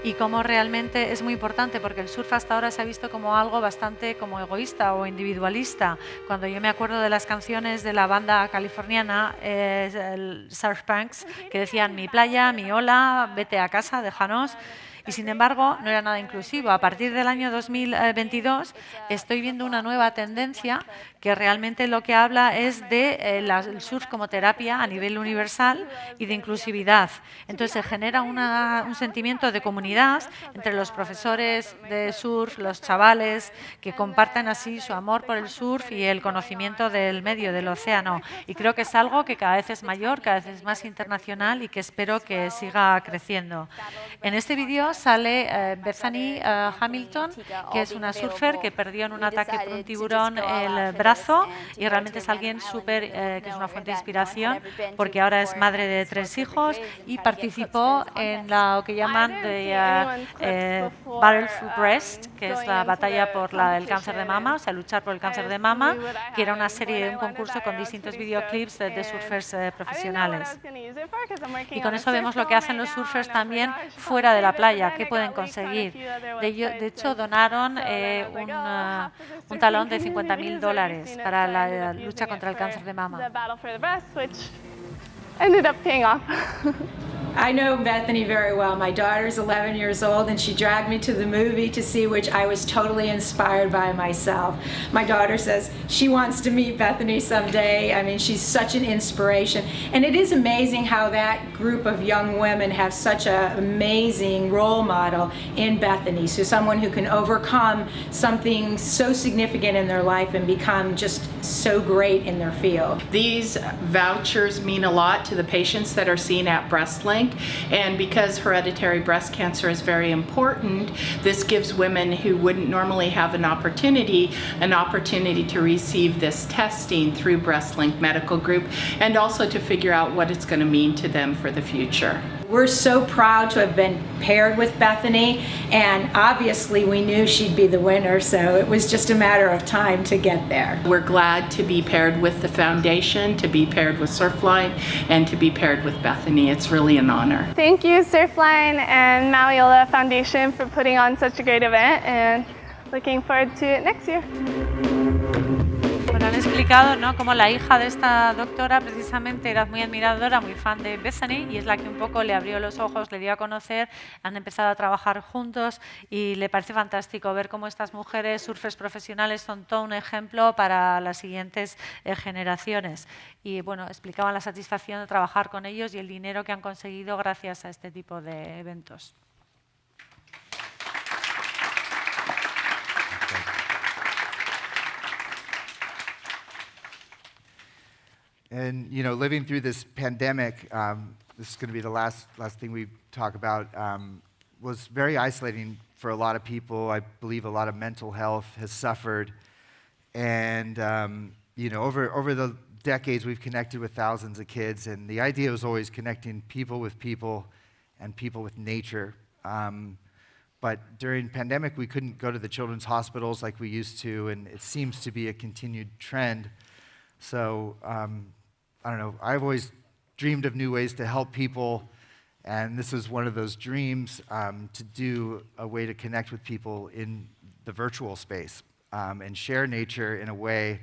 S2: y cómo realmente es muy importante, porque el surf hasta ahora se ha visto como algo bastante como egoísta o individualista. Cuando yo me acuerdo de las canciones de la banda californiana, el Surf Punks, que decían mi playa, mi ola, vete a casa, déjanos. Y sin embargo, no era nada inclusivo. A partir del año 2022 estoy viendo una nueva tendencia que realmente lo que habla es de el surf como terapia a nivel universal y de inclusividad. Entonces se genera un sentimiento de comunidad entre los profesores de surf, los chavales, que compartan así su amor por el surf y el conocimiento del medio, del océano. Y creo que es algo que cada vez es mayor, cada vez es más internacional y que espero que siga creciendo. En este vídeo sale Bethany Hamilton, que es una surfer que perdió en un ataque por un tiburón el brazo y realmente es alguien súper, que es una fuente de inspiración porque ahora es madre de 3 hijos y participó en lo que llaman Battle for Breast, que es la batalla por el cáncer de mama, o sea, luchar por el cáncer de mama, que era una serie, un concurso con distintos videoclips de surfers profesionales. Y con eso vemos lo que hacen los surfers también fuera de la playa, qué pueden conseguir. De hecho, donaron un talón de $50,000 para la lucha contra el cáncer de mama.
S17: I know Bethany very well. My daughter's 11 years old and she dragged me to the movie to see, which I was totally inspired by myself. My daughter says she wants to meet Bethany someday. I mean, she's such an inspiration. And it is amazing how that group of young women have such an amazing role model in Bethany. So someone who can overcome something so significant in their life and become just so great in their field.
S18: These vouchers mean a lot to the patients that are seen at BreastLink. And because hereditary breast cancer is very important, this gives women who wouldn't normally have an opportunity to receive this testing through BreastLink Medical Group and also to figure out what it's going to mean to them for the future.
S17: We're so proud to have been paired with Bethany, and obviously we knew she'd be the winner, so it was just a matter of time to get there.
S18: We're glad to be paired with the foundation, to be paired with Surfline, and to be paired with Bethany. It's really an honor.
S19: Thank you, Surfline and Mauli Ola Foundation, for putting on such a great event, and looking forward to it next year.
S2: Bueno, han explicado, ¿no?, cómo la hija de esta doctora precisamente era muy admiradora, muy fan de Bethany y es la que un poco le abrió los ojos, le dio a conocer, han empezado a trabajar juntos y le parece fantástico ver cómo estas mujeres surfers profesionales son todo un ejemplo para las siguientes generaciones. Y bueno, explicaban la satisfacción de trabajar con ellos y el dinero que han conseguido gracias a este tipo de eventos.
S1: And, you know, living through this pandemic, this is going to be the last thing we talk about, was very isolating for a lot of people. I believe a lot of mental health has suffered. And, you know, over the decades, we've connected with thousands of kids. And the idea was always connecting people with people and people with nature. But during pandemic, we couldn't go to the children's hospitals like we used to. And it seems to be a continued trend. So, I don't know, I've always dreamed of new ways to help people, and this is one of those dreams, to do a way to connect with people in the virtual space and share nature in a way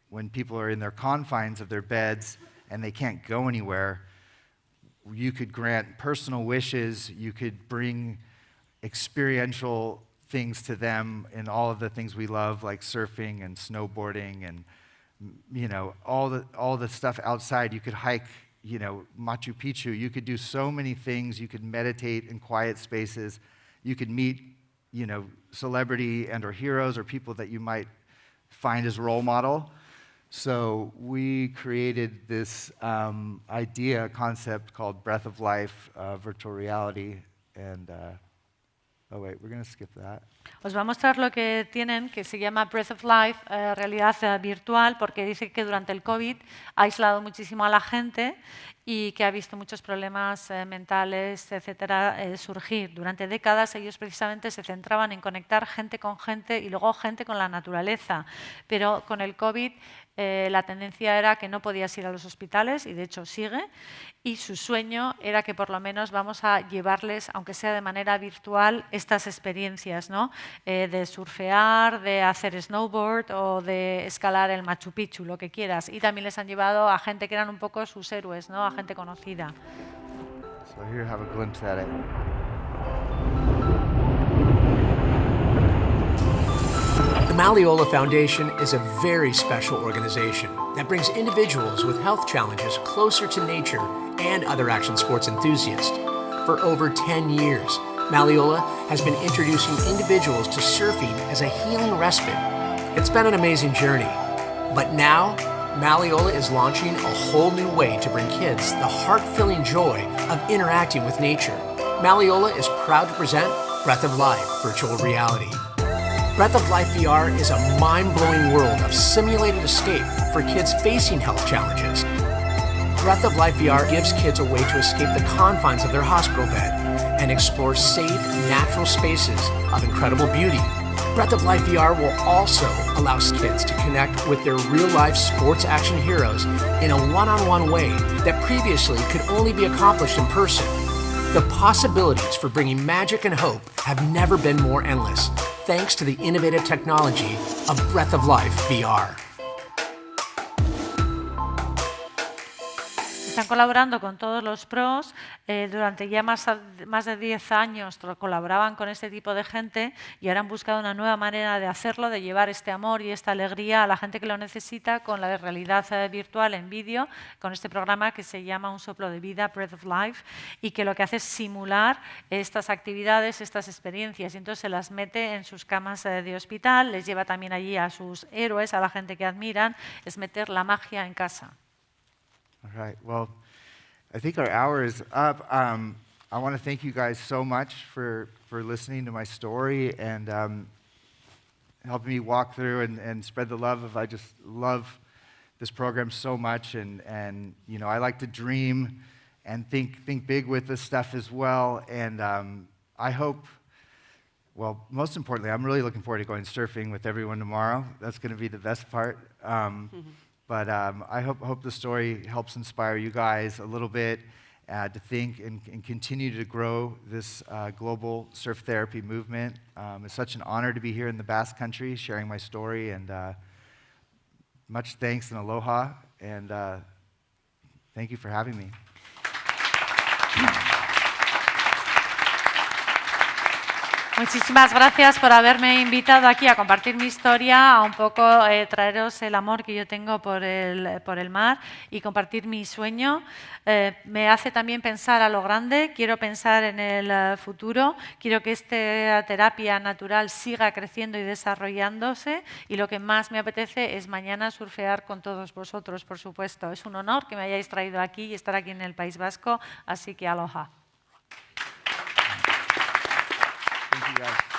S1: when people are in their confines of their beds and they can't go anywhere. You could grant personal wishes, you could bring experiential things to them in all of the things we love, like surfing and snowboarding and, you know, all the stuff outside. You could hike, you know, Machu Picchu. You could do so many things. You could meditate in quiet spaces. You could meet, you know, celebrity and or heroes or people that you might find as role model. So we created this concept called Breath of Life, virtual reality, and oh wait, we're going to skip that.
S2: Os va a mostrar lo que tienen, que se llama Breath of Life, realidad virtual, porque dice que durante el COVID ha aislado muchísimo a la gente y que ha visto muchos problemas mentales, etcétera, surgir. Durante décadas ellos precisamente se centraban en conectar gente con gente y luego gente con la naturaleza, pero con el COVID la tendencia era que no podías ir a los hospitales y de hecho sigue, y su sueño era que por lo menos vamos a llevarles, aunque sea de manera virtual, estas experiencias, ¿no? De surfear, de hacer snowboard o de escalar el Machu Picchu, lo que quieras. Y también les han llevado a gente que eran un poco sus héroes, ¿no? A gente conocida.
S1: So here you have a glimpse at it.
S20: Mauli Ola Foundation is a very special organization that brings individuals with health challenges closer to nature and other action sports enthusiasts. For over 10 years, Mauli Ola has been introducing individuals to surfing as a healing respite. It's been an amazing journey, but now Mauli Ola is launching a whole new way to bring kids the heart-filling joy of interacting with nature. Mauli Ola is proud to present Breath of Life Virtual Reality. Breath of Life VR is a mind-blowing world of simulated escape for kids facing health challenges. Breath of Life VR gives kids a way to escape the confines of their hospital bed and explore safe, natural spaces of incredible beauty. Breath of Life VR will also allow kids to connect with their real-life sports action heroes in a one-on-one way that previously could only be accomplished in person. The possibilities for bringing magic and hope have never been more endless, thanks to the innovative technology of Breath of Life VR.
S2: Están colaborando con todos los pros. Durante ya más de 10 años colaboraban con este tipo de gente y ahora han buscado una nueva manera de hacerlo, de llevar este amor y esta alegría a la gente que lo necesita con la realidad virtual en vídeo, con este programa que se llama Un soplo de vida, Breath of Life, y que lo que hace es simular estas actividades, estas experiencias, y entonces se las mete en sus camas de hospital, les lleva también allí a sus héroes, a la gente que admiran, es meter la magia en casa.
S1: All right, well, I think our hour is up. I want to thank you guys so much for listening to my story and helping me walk through and spread the love of, I just love this program so much, and you know, I like to dream and think big with this stuff as well, and I hope, well, most importantly, I'm really looking forward to going surfing with everyone tomorrow. That's going to be the best part. But I hope the story helps inspire you guys a little bit to think and continue to grow this global surf therapy movement. It's such an honor to be here in the Basque Country sharing my story, and much thanks and aloha, and thank you for having me.
S2: Muchísimas gracias por haberme invitado aquí a compartir mi historia, a un poco traeros el amor que yo tengo por el mar y compartir mi sueño. Me hace también pensar a lo grande, quiero pensar en el futuro, quiero que esta terapia natural siga creciendo y desarrollándose, y lo que más me apetece es mañana surfear con todos vosotros, por supuesto. Es un honor que me hayáis traído aquí y estar aquí en el País Vasco, así que aloha.
S1: Thank you guys.